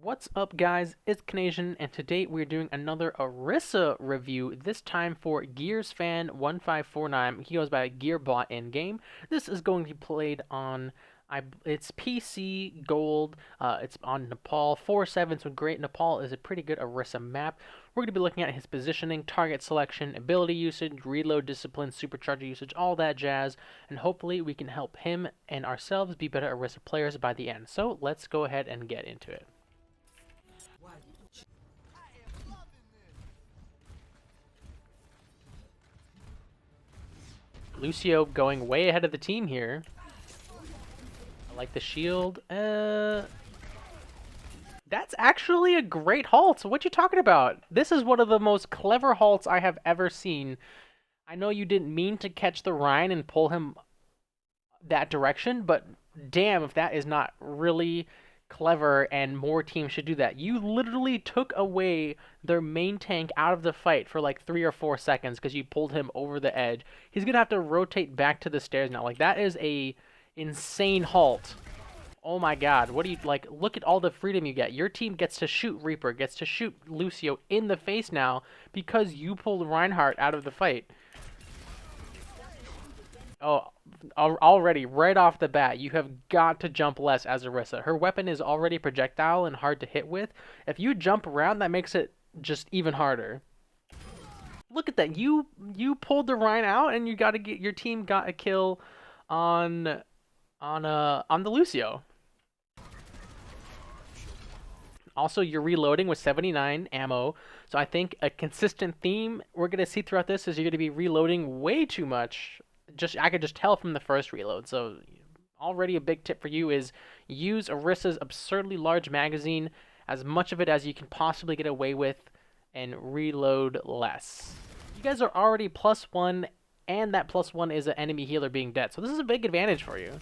What's up, guys? It's Canadian, and today we're doing another Orisa review, this time for Gears Fan 1549. He goes by Gearbot in game. This is going to be played on, it's PC Gold, it's on Nepal 4.7, so great. Nepal is a pretty good Orisa map. We're going to be looking at his positioning, target selection, ability usage, reload discipline, supercharger usage, all that jazz, and hopefully we can help him and ourselves be better Orisa players by the end. So let's go ahead and get into it. Lucio going way ahead of the team here. I like the shield. That's actually a great halt. What you talking about? This is one of the most clever halts I have ever seen. I know you didn't mean to catch the Rhine and pull him that direction, but damn if that is not really clever, and more teams should do that. You literally took away their main tank out of the fight for like 3 or 4 seconds because you pulled him over the edge. He's gonna have to rotate back to the stairs now. Like, that is a insane halt. Oh my god, what do you like? Look at all the freedom you get. Your team gets to shoot Reaper, gets to shoot Lucio in the face now because you pulled Reinhardt out of the fight. Oh, already, right off the bat, you have got to jump less as Orisa. Her weapon is already projectile and hard to hit with. If you jump around, that makes it just even harder. Look at that. You pulled the Rhine out, and your team got a kill on on the Lucio. Also, you're reloading with 79 ammo, so I think a consistent theme we're gonna see throughout this is you're gonna be reloading way too much. I could just tell from the first reload. So already a big tip for you is use Orisa's absurdly large magazine, as much of it as you can possibly get away with, and reload less. You guys are already +1, and that +1 is an enemy healer being dead, so this is a big advantage for you.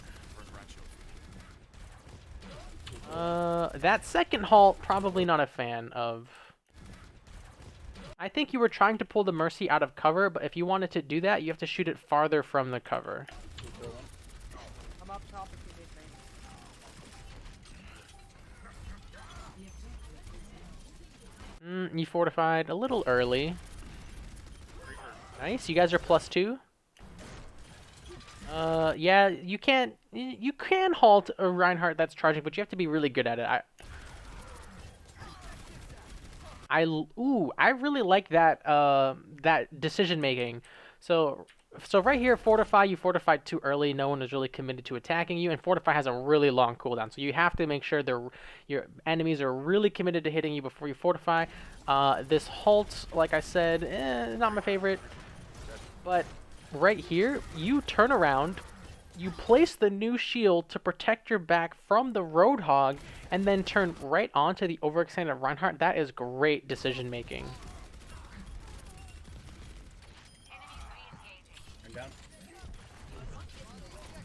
That second halt, probably not a fan of. I think you were trying to pull the Mercy out of cover, but if you wanted to do that, you have to shoot it farther from the cover. I'm up top if you need me. You fortified a little early. Nice, you guys are +2. Yeah, you can halt a Reinhardt that's charging, but you have to be really good at it. I really like that that decision making. So right here, fortify. You fortified too early. No one is really committed to attacking you, and fortify has a really long cooldown. So you have to make sure your enemies are really committed to hitting you before you fortify. This halt, like I said, not my favorite. But right here, you turn around, you place the new shield to protect your back from the Roadhog, and then turn right onto the overextended Reinhardt. That is great decision making.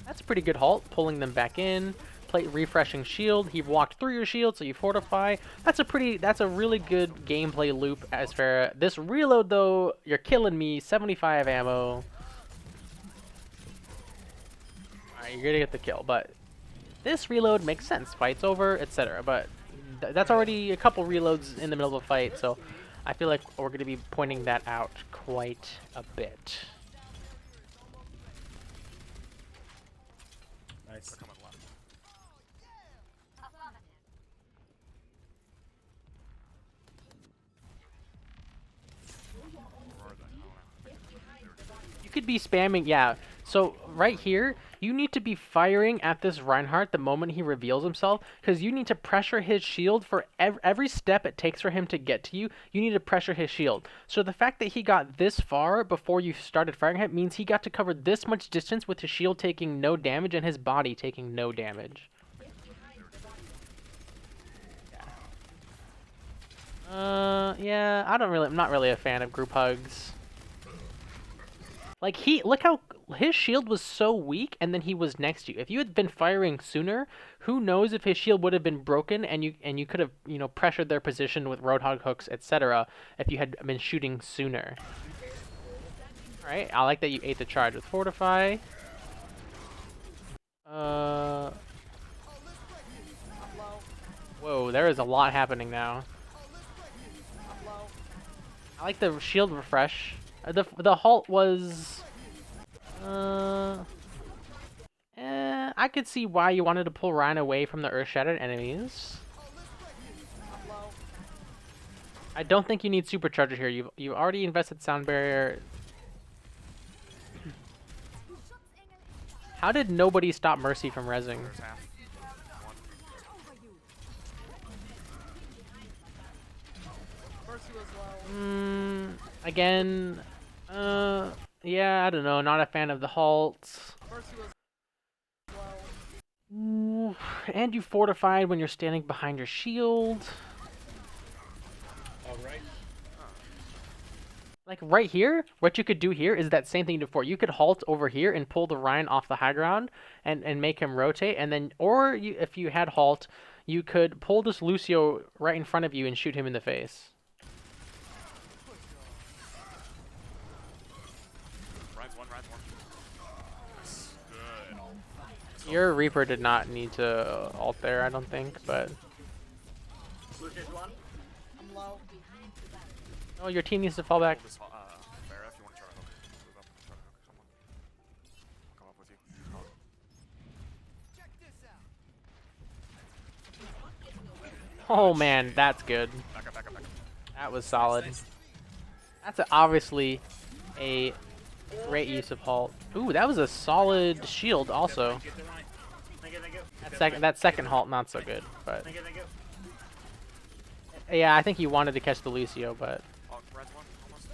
That's a pretty good halt, pulling them back in. Refreshing shield. He walked through your shield, so you fortify. That's a really good gameplay loop as far. This reload though, you're killing me. 75 ammo. Alright, you're gonna get the kill, but this reload makes sense. Fight's over, etc. But that's already a couple reloads in the middle of a fight, so I feel like we're gonna be pointing that out quite a bit. Nice. You could be spamming, yeah. So right here, you need to be firing at this Reinhardt the moment he reveals himself, because you need to pressure his shield for every step it takes for him to get to you. You need to pressure his shield. So the fact that he got this far before you started firing him means he got to cover this much distance with his shield taking no damage and his body taking no damage. Yeah, I'm not really a fan of group hugs. Like, look how his shield was so weak, and then he was next to you. If you had been firing sooner, who knows if his shield would have been broken, and you could have, pressured their position with Roadhog hooks, etc. if you had been shooting sooner. All right, I like that you ate the charge with fortify. Whoa, there is a lot happening now. I'm low. I like the shield refresh. The halt was I could see why you wanted to pull Ryan away from the Earth-Shattered enemies. I'm low. I don't think you need Supercharger here. You've already invested Sound Barrier. How did nobody stop Mercy from rezzing? There's half. One. Mercy was low. Again, yeah, I don't know. Not a fan of the halt. Mercy was low. Ooh, and you fortified when you're standing behind your shield. All right. Like right here, what you could do here is that same thing you did before. You could halt over here and pull the Ryan off the high ground and make him rotate, and then, or you, if you had halt, you could pull this Lucio right in front of you and shoot him in the face. Ryan's one. Nice. Good. Your Reaper did not need to ult there, I don't think, but I'm low. oh, your team needs to fall back. Hold this, Farah, if you want to try to hook. Move up and try to hook someone. I'll come up with you. Oh man, that's good. Back up. That was solid. That's obviously a great use of halt. Ooh, that was a solid shield also. Get the line. Thank you. That second halt not so good, but Thank you. yeah, I think you wanted to catch the Lucio, but Oh, Ryan's one. Almost.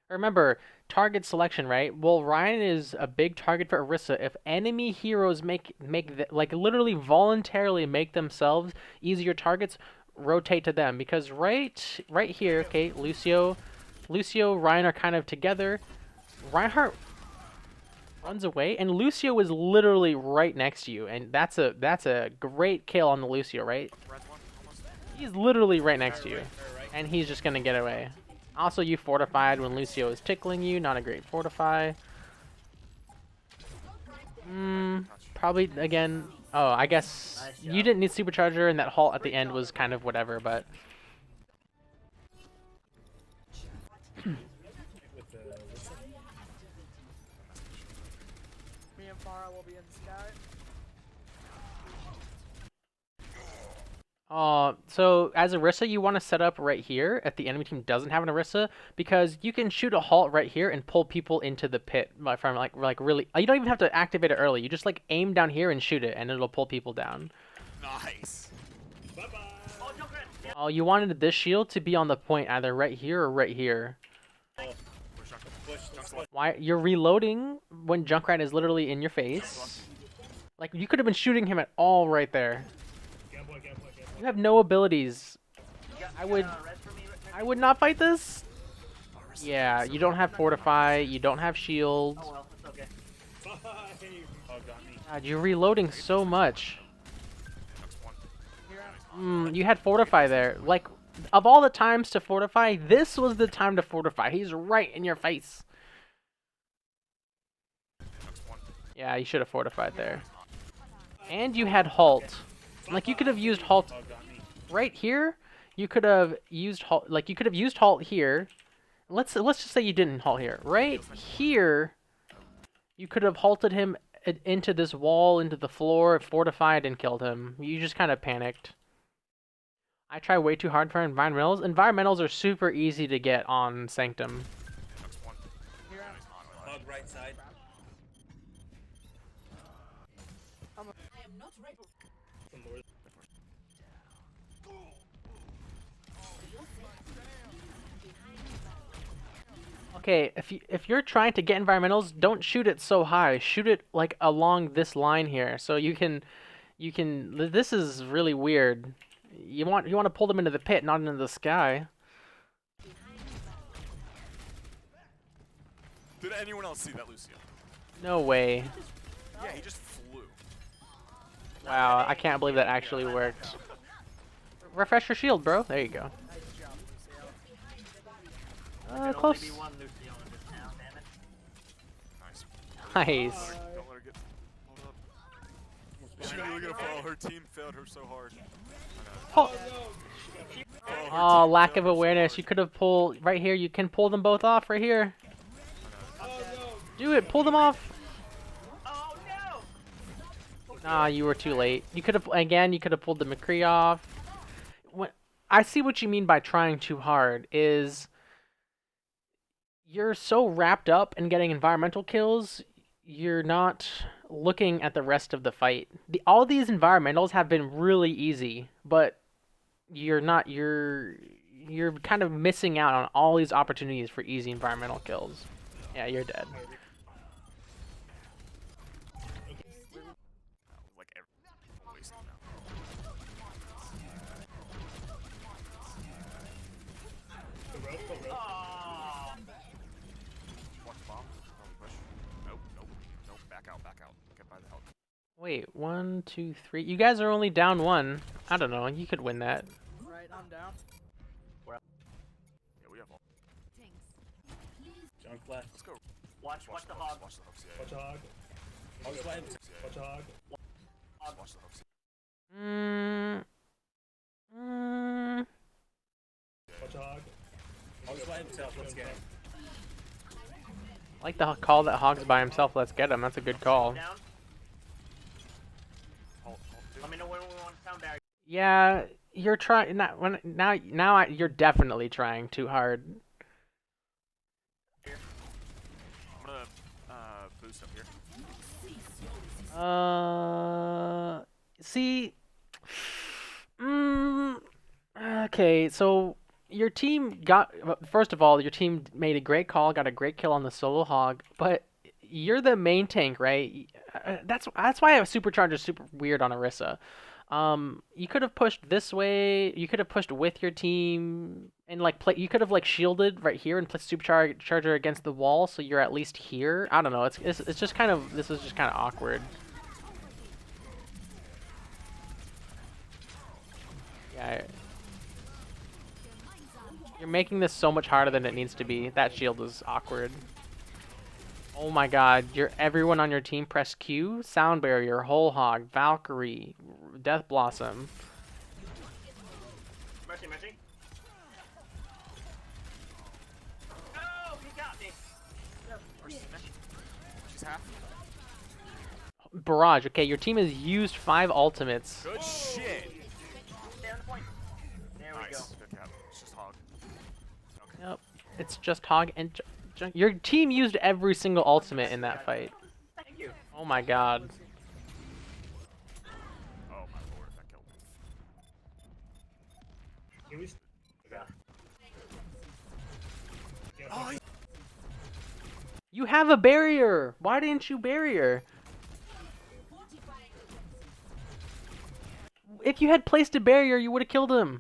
remember target selection, right? Well, Ryan is a big target for Orisa. If enemy heroes like literally voluntarily make themselves easier targets, rotate to them because right here, okay, Lucio, Ryan are kind of together. Reinhardt runs away, and Lucio is literally right next to you, and that's a great kill on the Lucio, right? Ryan's one. Almost. He's literally right next to you, Right. and he's just gonna get away. Also, you fortified when Lucio is tickling you. Not a great fortify. Probably again. Oh, I guess Nice you job. didn't need supercharger, and that halt at the end was kind of whatever. But With the what's that? Me and Farah will be in the sky. so as Orisa, you want to set up right here if the enemy team doesn't have an Orisa, because you can shoot a halt right here and pull people into the pit from like really. You don't even have to activate it early. You just like aim down here and shoot it, and it'll pull people down. Nice. Bye bye. Oh, Junkrat. Yeah. Oh, you wanted this shield to be on the point either right here or right here. Where's Junkrat? Push. Junk's Push. one. Why you're reloading when Junkrat is literally in your face? Like you could have been shooting him at all right there. Get boy. You have no abilities. I would not fight this. Yeah, you don't have fortify. You don't have shield. Oh well, it's okay. Bye. Oh, got me. God, you're reloading so much. Junk's one. You had fortify there. Like of all the times to fortify, this was the time to fortify. He's right in your face. Junk's one. Yeah, you should have fortified there. And you had halt. Like you could have used halt Oh, got me. right here. You could have used halt. Like you could have used halt here. Let's just say you didn't halt here. Right here, you could have halted him into this wall, into the floor, fortified, and killed him. You just kind of panicked. I try way too hard for environmentals. Environmentals are super easy to get on Sanctum. Junk's one. Hug right side. Some more. Okay, if you're trying to get environmentals, don't shoot it so high. Shoot it like along this line here, so you can. This is really weird. You want to pull them into the pit, not into the sky. Did anyone else see that, Lucio? No way. Yeah, he just flew. Wow, I can't believe that actually worked. Refresh your shield, bro. There you go. Nice job, Lucio. Close. One Lucio in this town, damn it. Nice. Nice. Don't let her get hold up. She's really gonna fall. Her team failed her so hard. Oh, lack of awareness. You could have pulled right here. You can pull them both off right here. Do it. Pull them off. Oh no! Nah, you were too late. You could have, again, you could have pulled the McCree off. What, I see what you mean by trying too hard is you're so wrapped up in getting environmental kills, you're not looking at the rest of the fight. All these environmentals have been really easy, but you're kind of missing out on all these opportunities for easy environmental kills. Yeah, you're dead. Like every wasted now. Watch the bomb. Oh, push. Nope, nope, nope. Back out, back out. Get by the help. Wait, 1, 2, 3. You guys are only down 1. I don't know. You could win that. Right, I'm down. Yeah, we have all. Junk left. Let's go. Watch the hog. Watch the hooks. Yeah. Watch the hog. Hog's by himself. Watch the hog. Watch the hooks. Watch the hog. Hog's by himself. Let's get him. I like the call that Hog's by himself. Let's get him. That's a good call. Down. Halt, dude. Let me know when we want to sound barrier. Yeah, you're trying. You're definitely trying too hard. I'm gonna boost up here. See, okay, so your team got, first of all, your team made a great call, got a great kill on the solo hog, but you're the main tank, right? That's why a supercharger is super weird on Orisa. You could have pushed this way. You could have pushed with your team and like play. You could have like shielded right here and placed supercharger against the wall, so you're at least here. I don't know. It's just kind of, this is just kind of awkward. Yeah. You're making this so much harder than it needs to be. That shield is awkward. Oh my god, everyone on your team press Q, Sound Barrier, Whole Hog, Valkyrie, Death Blossom. Mercy, mercy. Oh, he got me. She's half. Barrage, okay, your team has used 5 ultimates. Good shit. Stay on the point. There we go. Nice. Good cap. It's just hog. Okay. Yep, it's just Hog and your team used every single ultimate in that fight. Thank you. Oh my god. Oh my lord, that killed me. Oh, You have a barrier! Why didn't you barrier? If you had placed a barrier, you would have killed him.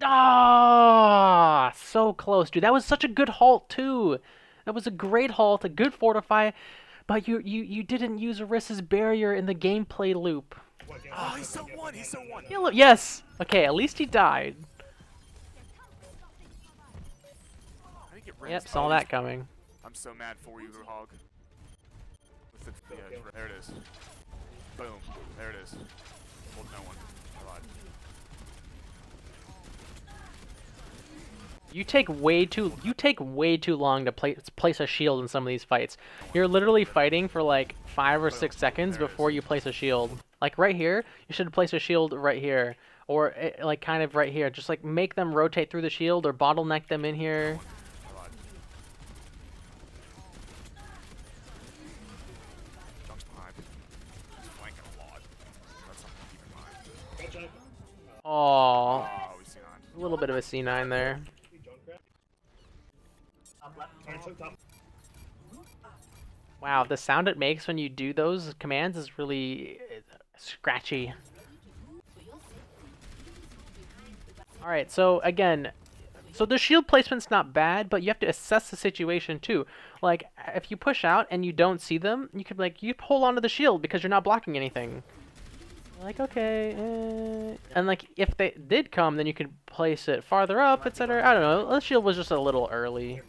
Ah, so close, dude. That was such a good halt too. That was a great halt, a good fortify, but you didn't use Orisa's barrier in the gameplay loop. oh, he's so one. He's so one. Yes. Okay, at least he died. How do you get rid Yep, of saw this? that coming. I'm so mad for you, hog. With the edge. There it is. Boom. There it is. Hold no one. I lied. You take way too long to place a shield in some of these fights. You're literally fighting for like 5 or 6 seconds before you place a shield. Like right here, you should place a shield right here, or like kind of right here. Just like make them rotate through the shield or bottleneck them in here. I lied. Junk's behind. He's flanking a lot. That's something to keep in mind. Oh, Oh, we see nine. a little bit of a C9 there. Top left. Wow, the sound it makes when you do those commands is really scratchy. Alright, so again, so the shield placement's not bad, but you have to assess the situation too. Like, if you push out and you don't see them, you could like, you hold on to the shield because you're not blocking anything. Like, okay, and like, if they did come, then you could place it farther up, etc. I don't know, the shield was just a little early.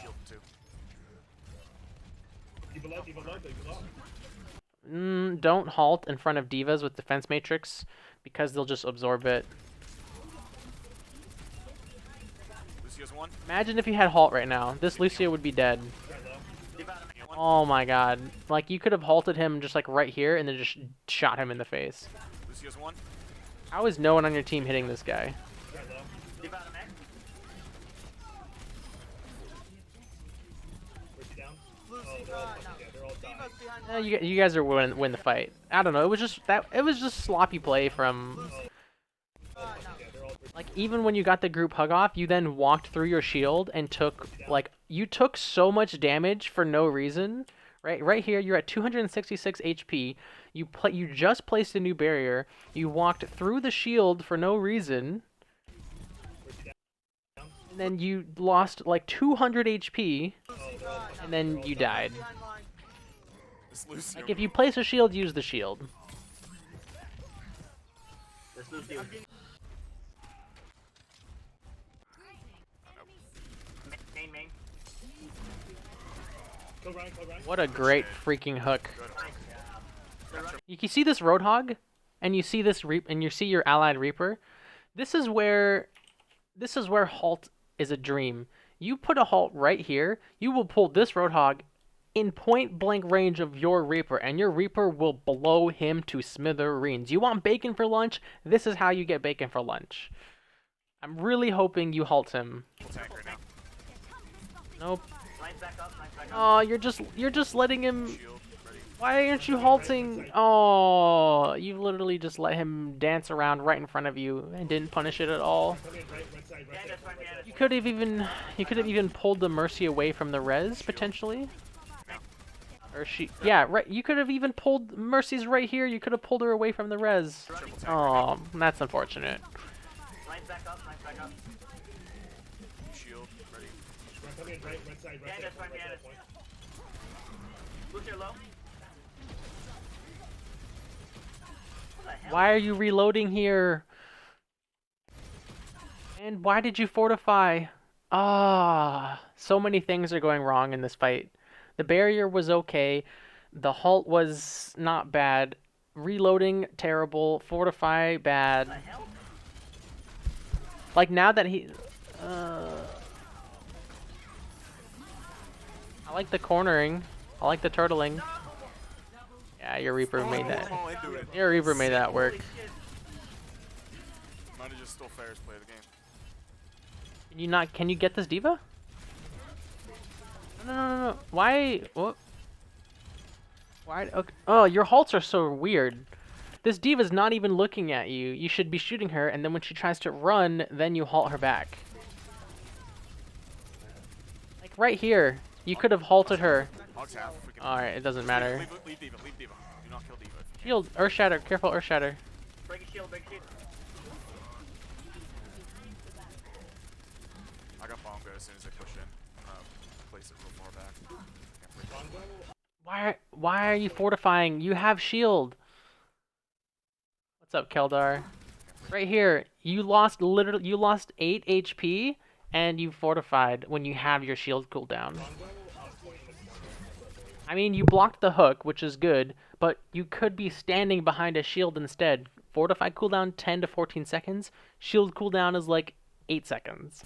Shield too. Don't halt in front of divas with defense matrix. because they'll just absorb it. Lucio's one. Imagine if you had halt right now. This Lucio would be dead. Oh my god. Like, you could have halted him just like right here and then just shot him in the face. Lucio's one. How is no one on your team hitting this guy? Lucy, they're all no. yeah, they're all dying. Diva's behind You guys are win the fight. I don't know. It was just sloppy play from. no. Yeah, they're all Like, even when you got the group hug off, you then walked through your shield and took, like, you took so much damage for no reason. Right here, you're at 266 HP. You just placed a new barrier. You walked through the shield for no reason. And then you lost, like, 200 HP. And then you died. Behind line. This Lucio. Like, if you place a shield, use the shield. This Lucio. Main. Kill Ryan, kill Ryan. What a great freaking hook. Good job. You see this Roadhog, and you see this and you see your allied Reaper. This is where halt is a dream. You put a halt right here, you will pull this Roadhog in point blank range of your Reaper, and your Reaper will blow him to smithereens. You want bacon for lunch? This is how you get bacon for lunch. I'm really hoping you halt him. Full tank right now. Nope. Line's back up. Oh, you're just letting him. Shield ready. Why aren't you halting? Oh, you literally just let him dance around right in front of you and didn't punish it at all. Come in, right side, right side. Right side. You could have even pulled the Mercy away from the res potentially. Or yeah, right. You could have even pulled Mercy's right here. You could have pulled her away from the res. Triple tank. Oh, that's unfortunate. Line's back up. Shield ready. Come in, right side, right side. That's fine, Right yeah, side that's point. Lucio low. What the hell? Why are you reloading here? And why did you fortify? Ah, so many things are going wrong in this fight. The barrier was okay. The halt was not bad. Reloading, terrible. Fortify, bad. What the hell? Like, now that he... I like the cornering. I like the turtling. Yeah, your Reaper made that. Oh, into it. Your Reaper made that work. Holy shit. Might have just stole Fair's play of the game. Can you not... Can you get this diva? No. Why... What? Why... Okay. Oh, your halts are so weird. This diva's not even looking at you. You should be shooting her, and then when she tries to run, then you halt her back. Like, right here. You could have halted her. Hog's half. Freaking. Alright, it doesn't matter. Leave Diva. Leave Diva. Do not kill Diva. if you Shield, Earth Shatter. Careful, Earth Shatter. Break a shield. can. I got Bongo as soon as I push in. I'm gonna place it real far back. Can't break it. Why are you fortifying? You have shield. What's up, Keldar? Right here. You lost 8 HP and you fortified when you have your shield cooldown. I mean, you blocked the hook, which is good, but you could be standing behind a shield instead. Fortify cooldown 10 to 14 seconds. Shield cooldown is like 8 seconds.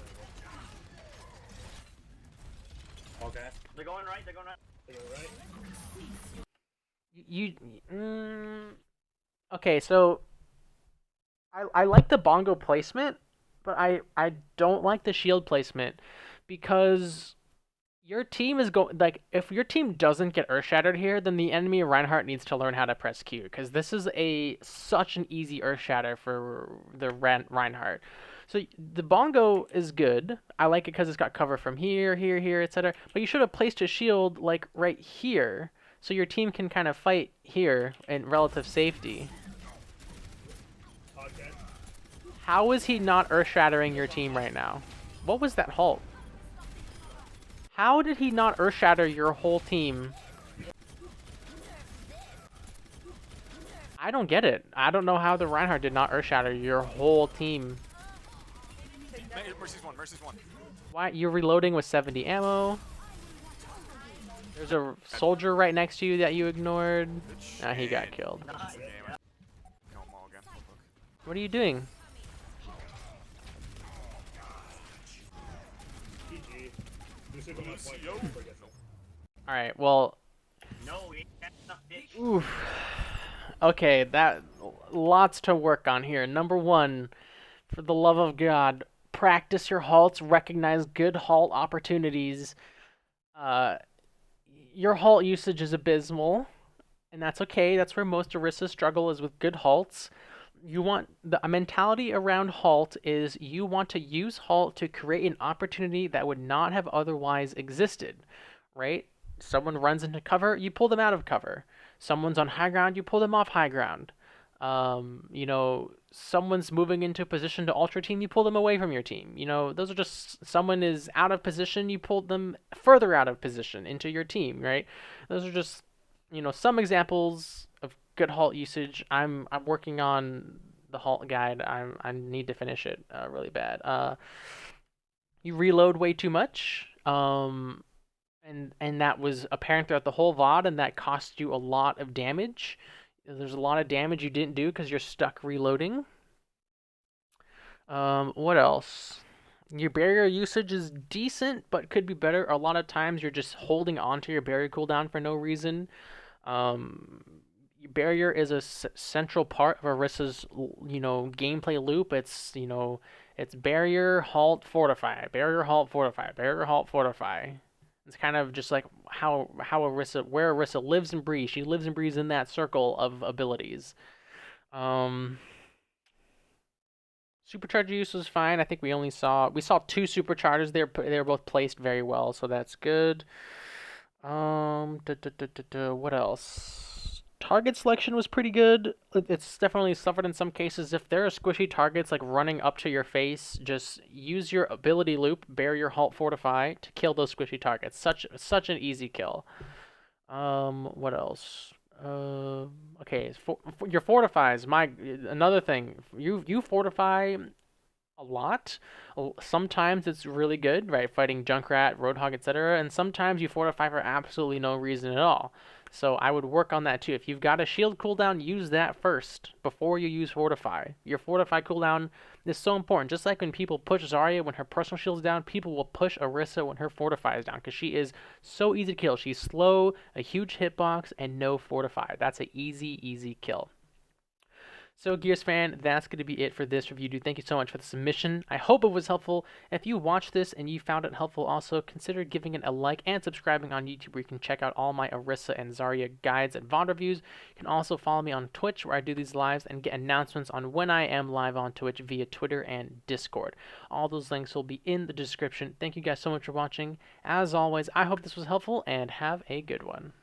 Okay. They're going right. They go right. Okay, so I like the bongo placement, but I don't like the shield placement because your team is going, like, if your team doesn't get earth shattered here, then the enemy Reinhardt needs to learn how to press Q, because this is such an easy earth shatter for the Reinhardt. So the bongo is good. I like it because it's got cover from here, etc. But you should have placed a shield like right here, so your team can kind of fight here in relative safety. Okay. How is he not earth shattering your team right now? What was that halt? How did he not earth shatter your whole team? I don't get it. I don't know how the Reinhardt did not earth shatter your whole team. Mercy's one. Why you're reloading with 70 ammo? There's a soldier right next to you that you ignored. He got killed. Nice. Kill them all again. Real quick. What are you doing? GG. Lucio got my point. Lucio. Before he gets it. Alright, well, No, we ain't got enough, bitch. oof. Okay, that lots to work on here. Number one, for the love of God, practice your halts, recognize good halt opportunities. Uh, your halt usage is abysmal, and that's okay. That's where most Orisa struggle is with good halts. You want a mentality around halt is you want to use halt to create an opportunity that would not have otherwise existed, right? Someone runs into cover, you pull them out of cover. Someone's on high ground, you pull them off high ground. Someone's moving into a position to ultra team, you pull them away from your team. Those are just someone is out of position, you pull them further out of position into your team, right? Those are just some examples of good halt usage. I'm working on the halt guide. I need to finish it really bad. You reload way too much. And that was apparent throughout the whole VOD, and that cost you a lot of damage. There's a lot of damage you didn't do because you're stuck reloading. What else? Your barrier usage is decent, but could be better. A lot of times you're just holding onto your barrier cooldown for no reason. Barrier is a central part of Orisa's, gameplay loop. It's barrier, halt, fortify, barrier, halt, fortify, barrier, halt, fortify. It's kind of just like where Orisa lives and breathes. She lives and breathes in that circle of abilities. Supercharger use was fine. I think we saw two superchargers. They were both placed very well, so that's good. What else? Target selection was pretty good. It's definitely suffered in some cases. If there are squishy targets like running up to your face, just use your ability loop, barrier, halt, fortify to kill those squishy targets. Such an easy kill. What else? Okay, your fortifies. Another thing. You fortify a lot. Sometimes it's really good, right? Fighting Junkrat, Roadhog, etc. And sometimes you fortify for absolutely no reason at all. So I would work on that too. If you've got a shield cooldown, use that first before you use fortify. Your fortify cooldown is so important. Just like when people push Zarya when her personal shield's down, people will push Orisa when her fortify is down because she is so easy to kill. She's slow, a huge hitbox, and no fortify. That's an easy kill. So Gears fan, that's going to be it for this review, dude. Thank you so much for the submission. I hope it was helpful. If you watched this and you found it helpful also, consider giving it a like and subscribing on YouTube where you can check out all my Orisa and Zarya guides and VOD reviews. You can also follow me on Twitch where I do these lives and get announcements on when I am live on Twitch via Twitter and Discord. All those links will be in the description. Thank you guys so much for watching. As always, I hope this was helpful and have a good one.